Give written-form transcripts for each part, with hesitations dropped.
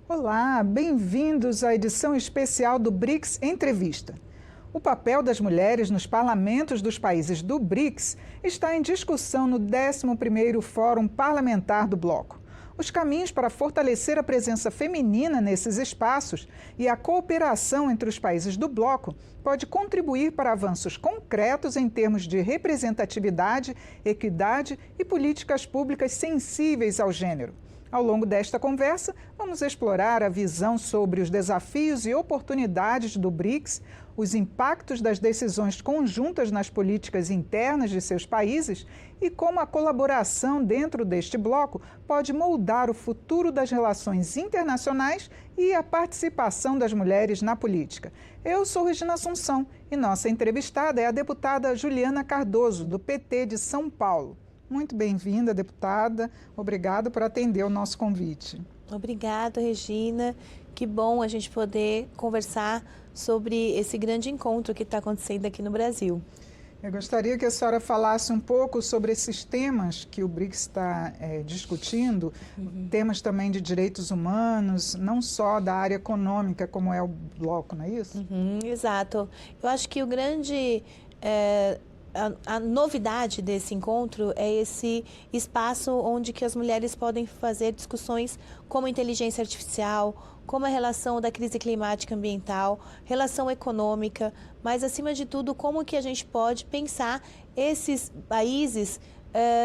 Olá, bem-vindos à edição especial do BRICS Entrevista. O papel das mulheres nos parlamentos dos países do BRICS está em discussão no 11º Fórum Parlamentar do Bloco. Os caminhos para fortalecer a presença feminina nesses espaços e a cooperação entre os países do Bloco pode contribuir para avanços concretos em termos de representatividade, equidade e políticas públicas sensíveis ao gênero. Ao longo desta conversa, vamos explorar a visão sobre os desafios e oportunidades do BRICS, os impactos das decisões conjuntas nas políticas internas de seus países e como a colaboração dentro deste bloco pode moldar o futuro das relações internacionais e a participação das mulheres na política. Eu sou Regina Assunção e nossa entrevistada é a deputada Juliana Cardoso, do PT de São Paulo. Muito bem-vinda, deputada. Obrigada por atender o nosso convite. Obrigada, Regina. Que bom a gente poder conversar sobre esse grande encontro que está acontecendo aqui no Brasil. Eu gostaria que a senhora falasse um pouco sobre esses temas que o BRICS está discutindo, temas também de direitos humanos, não só da área econômica, como é o bloco, não é isso? Exato. Eu acho que o grande... A novidade desse encontro é esse espaço onde que as mulheres podem fazer discussões como inteligência artificial, como a relação da crise climática e ambiental, relação econômica, mas acima de tudo como que a gente pode pensar esses países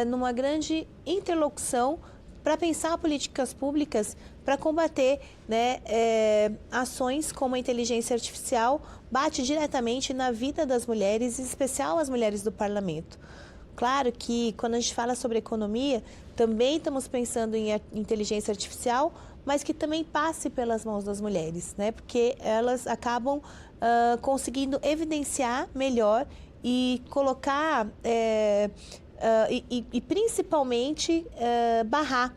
numa grande interlocução para pensar políticas públicas para combater ações como a inteligência artificial bate diretamente na vida das mulheres, em especial as mulheres do parlamento. Claro que quando a gente fala sobre economia, também estamos pensando em inteligência artificial, mas que também passe pelas mãos das mulheres, né? Porque elas acabam conseguindo evidenciar melhor e colocar... E principalmente barrar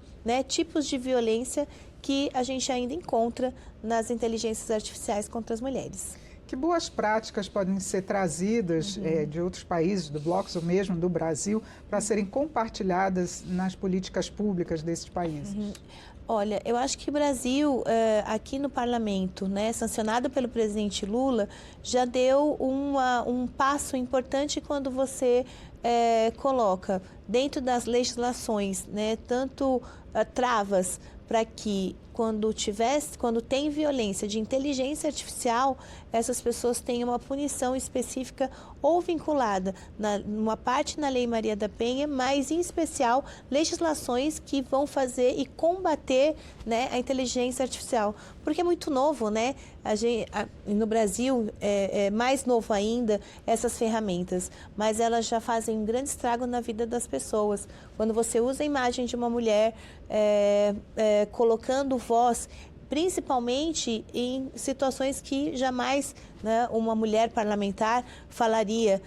tipos de violência que a gente ainda encontra nas inteligências artificiais contra as mulheres. Que boas práticas podem ser trazidas de outros países, do bloco ou mesmo do Brasil, para serem compartilhadas nas políticas públicas desses países? Olha, eu acho que o Brasil, aqui no parlamento, sancionado pelo presidente Lula, já deu um passo importante quando você coloca dentro das legislações, tanto travas para que quando tem violência de inteligência artificial, essas pessoas tenham uma punição específica ou vinculada numa parte na Lei Maria da Penha, mas em especial legislações que vão fazer e combater a inteligência artificial. Porque é muito novo, no Brasil é mais novo ainda essas ferramentas, mas elas já fazem um grande estrago na vida das pessoas. Quando você usa a imagem de uma mulher colocando voz, principalmente em situações que jamais uma mulher parlamentar falaria,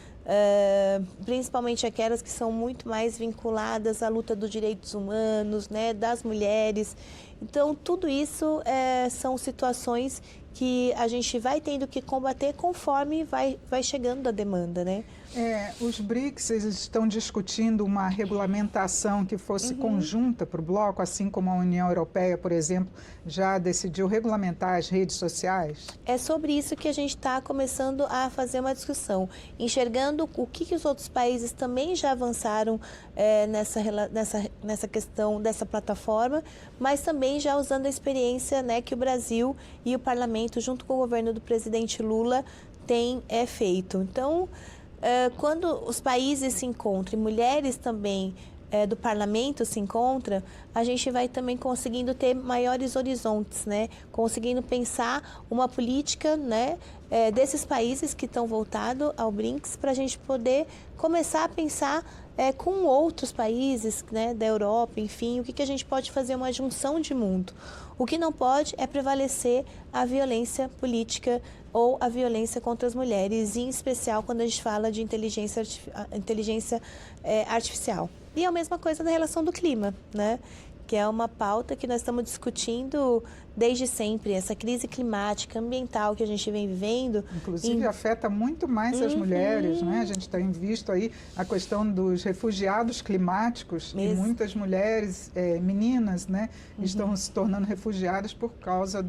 principalmente aquelas que são muito mais vinculadas à luta dos direitos humanos, das mulheres. Então, tudo isso são situações que a gente vai tendo que combater conforme vai chegando a demanda, Os BRICS estão discutindo uma regulamentação que fosse conjunta para o bloco, assim como a União Europeia, por exemplo, já decidiu regulamentar as redes sociais? É sobre isso que a gente está começando a fazer uma discussão, enxergando o que os outros países também já avançaram nessa questão dessa plataforma, mas também já usando a experiência que o Brasil e o parlamento, junto com o governo do presidente Lula, tem feito. Então, quando os países se encontram e mulheres também do parlamento se encontram, a gente vai também conseguindo ter maiores horizontes, conseguindo pensar uma política desses países que estão voltados ao BRICS para a gente poder começar a pensar com outros países da Europa, enfim, o que a gente pode fazer uma junção de mundo. O que não pode é prevalecer a violência política ou a violência contra as mulheres, em especial quando a gente fala de inteligência artificial. E a mesma coisa na relação do clima, que é uma pauta que nós estamos discutindo desde sempre, essa crise climática, ambiental que a gente vem vivendo. Inclusive afeta muito mais as mulheres, né? A gente tem visto aí a questão dos refugiados climáticos e muitas mulheres, meninas, né, estão se tornando refugiadas por causa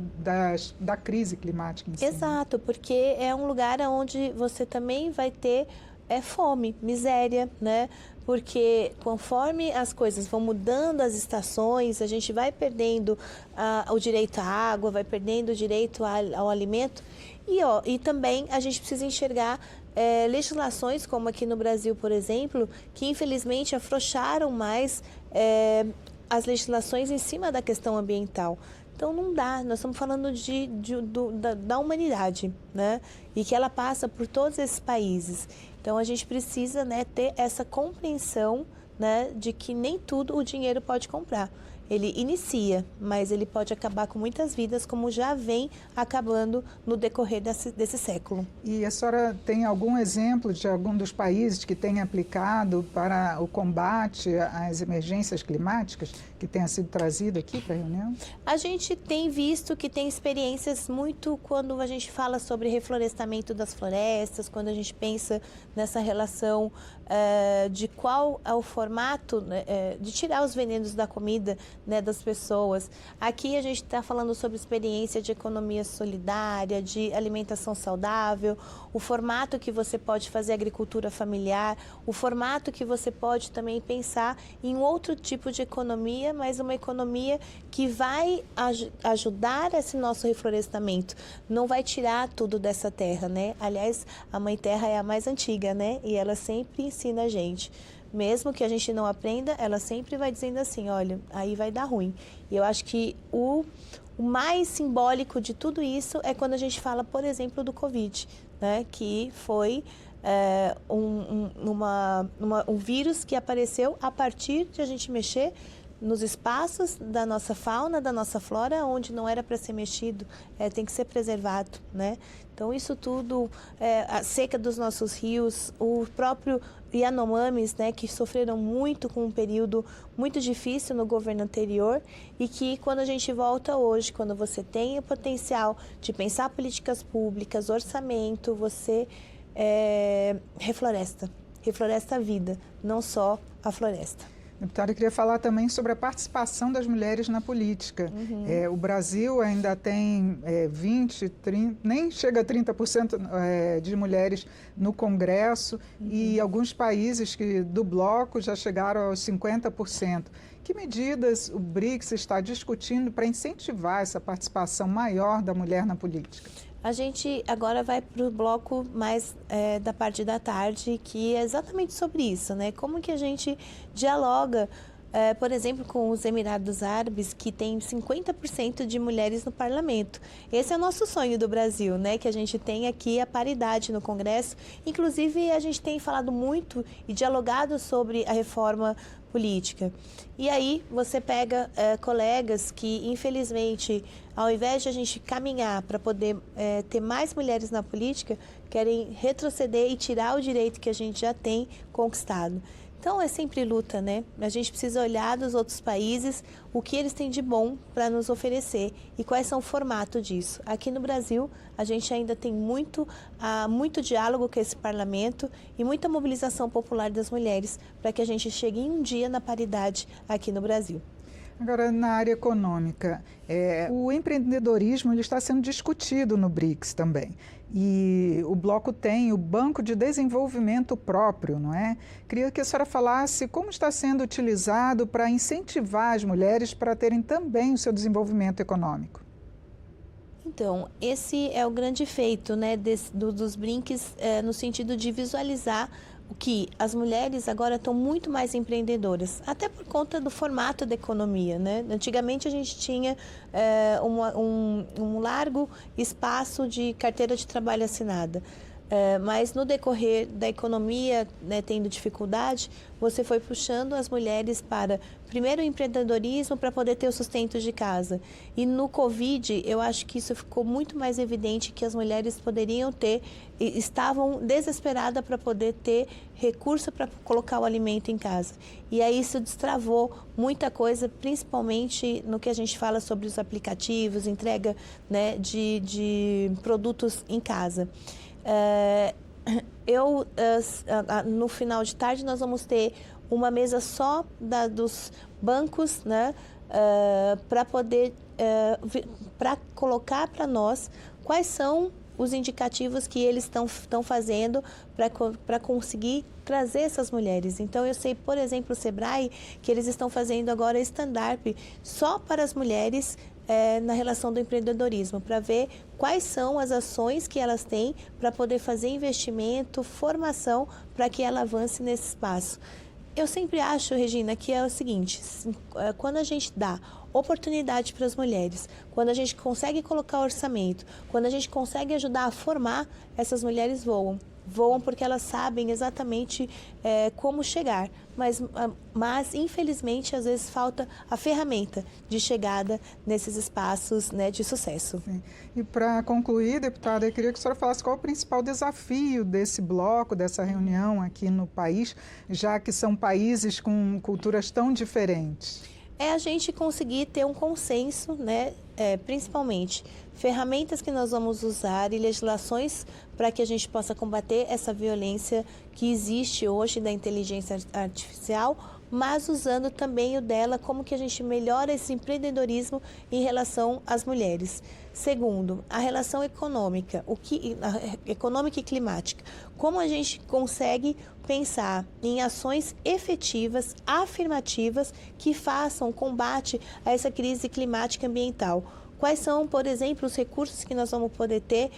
da crise climática em si. Exato, porque é um lugar onde você também vai ter fome, miséria, né? Porque conforme as coisas vão mudando, as estações, a gente vai perdendo o direito à água, vai perdendo o direito ao alimento. E também a gente precisa enxergar legislações, como aqui no Brasil, por exemplo, que infelizmente afrouxaram mais as legislações em cima da questão ambiental. Então não dá, nós estamos falando da humanidade, né? E que ela passa por todos esses países. Então a gente precisa, né, ter essa compreensão, né, de que nem tudo o dinheiro pode comprar. Ele inicia, mas ele pode acabar com muitas vidas, como já vem acabando no decorrer desse século. E a senhora tem algum exemplo de algum dos países que tenha aplicado para o combate às emergências climáticas que tenha sido trazido aqui para a reunião? A gente tem visto que tem experiências muito quando a gente fala sobre reflorestamento das florestas, quando a gente pensa nessa relação de qual é o formato de tirar os venenos da comida, né, das pessoas. Aqui a gente está falando sobre experiência de economia solidária, de alimentação saudável, o formato que você pode fazer agricultura familiar, o formato que você pode também pensar em outro tipo de economia, mas uma economia que vai ajudar esse nosso reflorestamento. Não vai tirar tudo dessa terra, né? Aliás, a Mãe Terra é a mais antiga, né? E ela sempre ensina a gente. Mesmo que a gente não aprenda, ela sempre vai dizendo assim, olha, aí vai dar ruim. E eu acho que o mais simbólico de tudo isso é quando a gente fala, por exemplo, do Covid, né? Que foi um vírus que apareceu a partir de a gente mexer nos espaços da nossa fauna, da nossa flora, onde não era para ser mexido, tem que ser preservado, né? Então isso tudo, a seca dos nossos rios, o próprio Yanomamis, né, que sofreram muito com um período muito difícil no governo anterior e que quando a gente volta hoje, quando você tem o potencial de pensar políticas públicas, orçamento, você refloresta a vida, não só a floresta. Deputada, eu queria falar também sobre a participação das mulheres na política. O Brasil ainda tem 20, 30, nem chega a 30% de mulheres no Congresso e alguns países do bloco já chegaram aos 50%. Que medidas o BRICS está discutindo para incentivar essa participação maior da mulher na política? A gente agora vai para o bloco mais da parte da tarde, que é exatamente sobre isso, né? Como que a gente dialoga, por exemplo, com os Emirados Árabes, que tem 50% de mulheres no parlamento. Esse é o nosso sonho do Brasil, né? Que a gente tem aqui a paridade no Congresso. Inclusive, a gente tem falado muito e dialogado sobre a reforma política. E aí você pega colegas que, infelizmente, ao invés de a gente caminhar para poder ter mais mulheres na política, querem retroceder e tirar o direito que a gente já tem conquistado. Então é sempre luta, né? A gente precisa olhar dos outros países o que eles têm de bom para nos oferecer e quais são o formato disso. Aqui no Brasil, a gente ainda tem muito diálogo com esse parlamento e muita mobilização popular das mulheres para que a gente chegue em um dia na paridade aqui no Brasil. Agora, na área econômica, o empreendedorismo ele está sendo discutido no BRICS também. E o bloco tem o Banco de Desenvolvimento Próprio, não é? Queria que a senhora falasse como está sendo utilizado para incentivar as mulheres para terem também o seu desenvolvimento econômico. Então, esse é o grande feito, né, dos BRICS, no sentido de visualizar o que as mulheres agora estão muito mais empreendedoras, até por conta do formato da economia, né? Antigamente a gente tinha um largo espaço de carteira de trabalho assinada. Mas no decorrer da economia, né, tendo dificuldade, você foi puxando as mulheres para, primeiro, o empreendedorismo para poder ter o sustento de casa. E no Covid, eu acho que isso ficou muito mais evidente, que as mulheres poderiam ter, estavam desesperadas para poder ter recurso para colocar o alimento em casa. E aí isso destravou muita coisa, principalmente no que a gente fala sobre os aplicativos, entrega, né, de produtos em casa. No final de tarde, nós vamos ter uma mesa só dos bancos, né, para poder colocar para nós quais são os indicativos que eles estão fazendo para conseguir trazer essas mulheres. Então, eu sei, por exemplo, o Sebrae, que eles estão fazendo agora stand-up só para as mulheres na relação do empreendedorismo, para ver quais são as ações que elas têm para poder fazer investimento, formação, para que ela avance nesse espaço. Eu sempre acho, Regina, que é o seguinte, quando a gente dá oportunidade para as mulheres, quando a gente consegue colocar orçamento, quando a gente consegue ajudar a formar, essas mulheres voam. Voam porque elas sabem exatamente como chegar, mas infelizmente às vezes falta a ferramenta de chegada nesses espaços, né, de sucesso. Sim. E para concluir, deputada, eu queria que a senhora falasse qual é o principal desafio desse bloco, dessa reunião aqui no país, já que são países com culturas tão diferentes. É a gente conseguir ter um consenso, né, principalmente ferramentas que nós vamos usar e legislações para que a gente possa combater essa violência que existe hoje da inteligência artificial, mas usando também o dela, como que a gente melhora esse empreendedorismo em relação às mulheres. Segundo, a relação econômica, econômica e climática. Como a gente consegue pensar em ações efetivas, afirmativas, que façam combate a essa crise climática e ambiental. Quais são, por exemplo, os recursos que nós vamos poder ter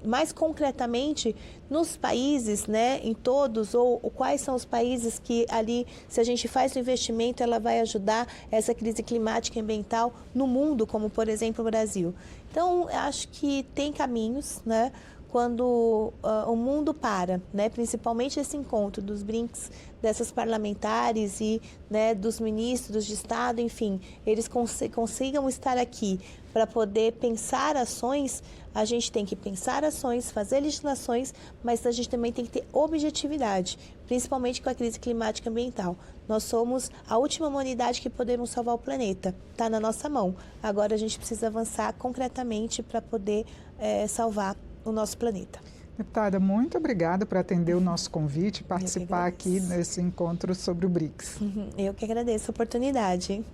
mais concretamente nos países, né, em todos, ou quais são os países que ali, se a gente faz o investimento, ela vai ajudar essa crise climática e ambiental no mundo, como por exemplo o Brasil. Então, acho que tem caminhos, né, quando o mundo para, né, principalmente esse encontro dos BRICS, dessas parlamentares e, né, dos ministros de Estado, enfim, eles consigam estar aqui para poder pensar ações. A gente tem que pensar ações, fazer legislações, mas a gente também tem que ter objetividade, principalmente com a crise climática e ambiental. Nós somos a última humanidade que podemos salvar o planeta, está na nossa mão. Agora a gente precisa avançar concretamente para poder salvar o nosso planeta. Deputada, muito obrigada por atender o nosso convite e participar aqui nesse encontro sobre o BRICS. Eu que agradeço a oportunidade.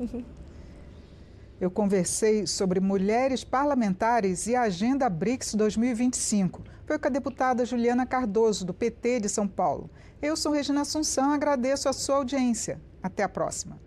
Eu conversei sobre mulheres parlamentares e a Agenda BRICS 2025. Foi com a deputada Juliana Cardoso, do PT de São Paulo. Eu sou Regina Assunção, agradeço a sua audiência. Até a próxima.